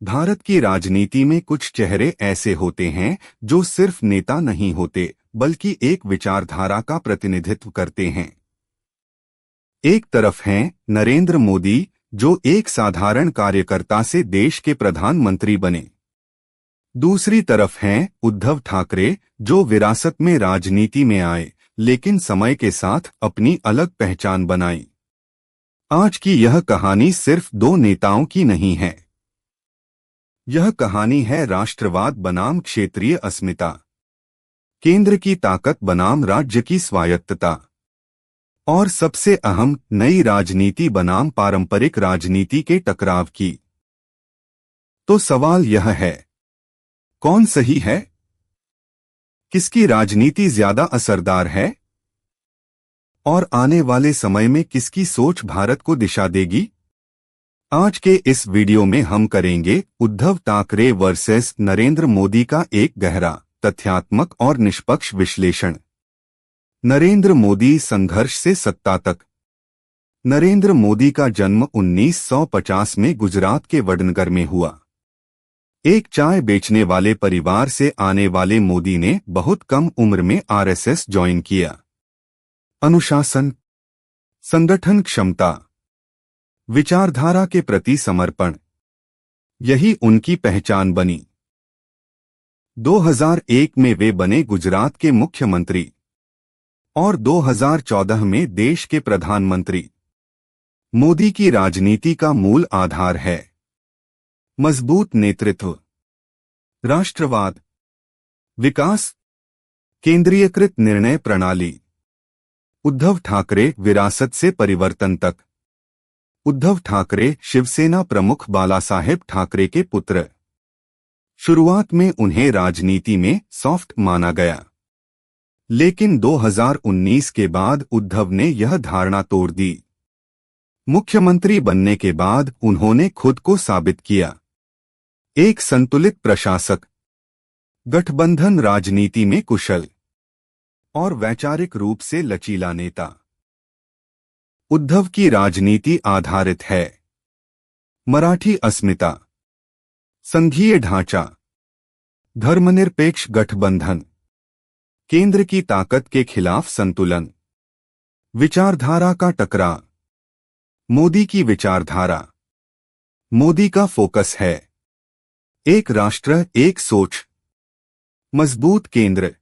भारत की राजनीति में कुछ चेहरे ऐसे होते हैं जो सिर्फ नेता नहीं होते बल्कि एक विचारधारा का प्रतिनिधित्व करते हैं। एक तरफ हैं नरेंद्र मोदी, जो एक साधारण कार्यकर्ता से देश के प्रधानमंत्री बने। दूसरी तरफ हैं उद्धव ठाकरे, जो विरासत में राजनीति में आए लेकिन समय के साथ अपनी अलग पहचान बनाई। आज की यह कहानी सिर्फ दो नेताओं की नहीं है। यह कहानी है राष्ट्रवाद बनाम क्षेत्रीय अस्मिता, केंद्र की ताकत बनाम राज्य की स्वायत्तता, और सबसे अहम नई राजनीति बनाम पारंपरिक राजनीति के टकराव की। तो सवाल यह है, कौन सही है? किसकी राजनीति ज्यादा असरदार है? और आने वाले समय में किसकी सोच भारत को दिशा देगी? आज के इस वीडियो में हम करेंगे उद्धव ठाकरे वर्सेस नरेंद्र मोदी का एक गहरा, तथ्यात्मक और निष्पक्ष विश्लेषण। नरेंद्र मोदी संघर्ष से सत्ता तक। नरेंद्र मोदी का जन्म 1950 में गुजरात के वडनगर में हुआ। एक चाय बेचने वाले परिवार से आने वाले मोदी ने बहुत कम उम्र में आरएसएस ज्वाइन किया। अनुशासन, संगठन क्षमता, विचारधारा के प्रति समर्पण, यही उनकी पहचान बनी। 2001 में वे बने गुजरात के मुख्यमंत्री और 2014 में देश के प्रधानमंत्री। मोदी की राजनीति का मूल आधार है मजबूत नेतृत्व, राष्ट्रवाद, विकास, केंद्रीयकृत निर्णय प्रणाली। उद्धव ठाकरे विरासत से परिवर्तन तक। उद्धव ठाकरे शिवसेना प्रमुख बालासाहेब ठाकरे के पुत्र। शुरुआत में उन्हें राजनीति में सॉफ्ट माना गया, लेकिन 2019 के बाद उद्धव ने यह धारणा तोड़ दी। मुख्यमंत्री बनने के बाद उन्होंने खुद को साबित किया। एक संतुलित प्रशासक, गठबंधन राजनीति में कुशल और वैचारिक रूप से लचीला नेता। उद्धव की राजनीति आधारित है मराठी अस्मिता, संघीय ढांचा, धर्मनिरपेक्ष गठबंधन, केंद्र की ताकत के खिलाफ संतुलन, विचारधारा का टकराव। मोदी की विचारधारा। मोदी का फोकस है एक राष्ट्र एक सोच, मजबूत केंद्र,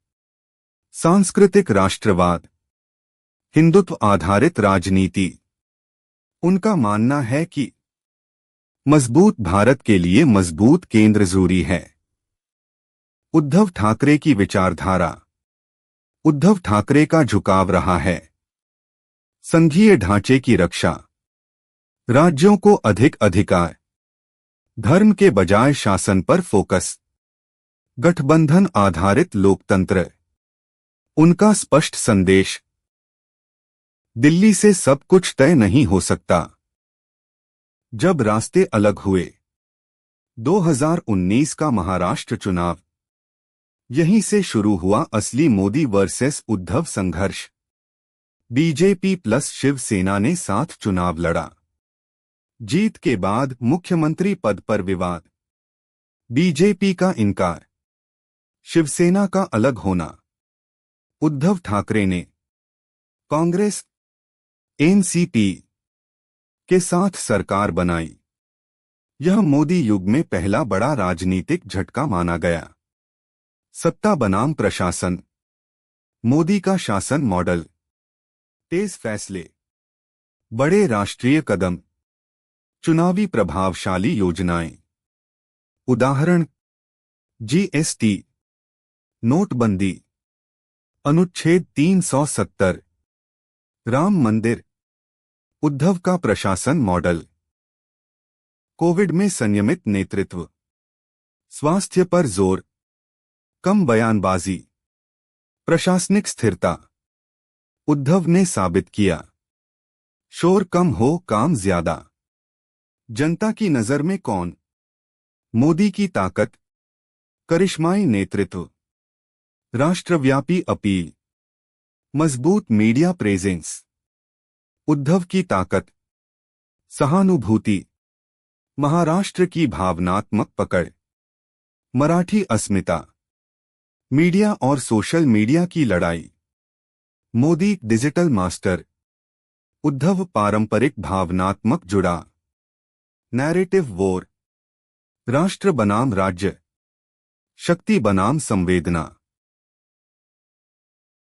सांस्कृतिक राष्ट्रवाद, हिंदुत्व आधारित राजनीति। उनका मानना है कि मजबूत भारत के लिए मजबूत केंद्र जरूरी है। उद्धव ठाकरे की विचारधारा। उद्धव ठाकरे का झुकाव रहा है संघीय ढांचे की रक्षा, राज्यों को अधिक अधिकार, धर्म के बजाय शासन पर फोकस, गठबंधन आधारित लोकतंत्र। उनका स्पष्ट संदेश, दिल्ली से सब कुछ तय नहीं हो सकता। जब रास्ते अलग हुए। 2019 का महाराष्ट्र चुनाव। यहीं से शुरू हुआ असली मोदी वर्सेस उद्धव संघर्ष। बीजेपी प्लस शिवसेना ने साथ चुनाव लड़ा। जीत के बाद मुख्यमंत्री पद पर विवाद। बीजेपी का इनकार, शिवसेना का अलग होना। उद्धव ठाकरे ने कांग्रेस एनसीपी के साथ सरकार बनाई। यह मोदी युग में पहला बड़ा राजनीतिक झटका माना गया। सत्ता बनाम प्रशासन। मोदी का शासन मॉडल, तेज फैसले, बड़े राष्ट्रीय कदम, चुनावी प्रभावशाली योजनाएं। उदाहरण, जीएसटी, नोटबंदी, अनुच्छेद 370, राम मंदिर। उद्धव का प्रशासन मॉडल। कोविड में संयमित नेतृत्व, स्वास्थ्य पर जोर, कम बयानबाजी, प्रशासनिक स्थिरता। उद्धव ने साबित किया, शोर कम हो काम ज्यादा। जनता की नजर में कौन? मोदी की ताकत, करिश्माई नेतृत्व, राष्ट्रव्यापी अपील, मजबूत मीडिया प्रेजेंस। उद्धव की ताकत, सहानुभूति, महाराष्ट्र की भावनात्मक पकड़, मराठी अस्मिता, मीडिया और सोशल मीडिया की लड़ाई, मोदी डिजिटल मास्टर, उद्धव पारंपरिक भावनात्मक जुड़ाव, नैरेटिव वॉर, राष्ट्र बनाम राज्य, शक्ति बनाम संवेदना।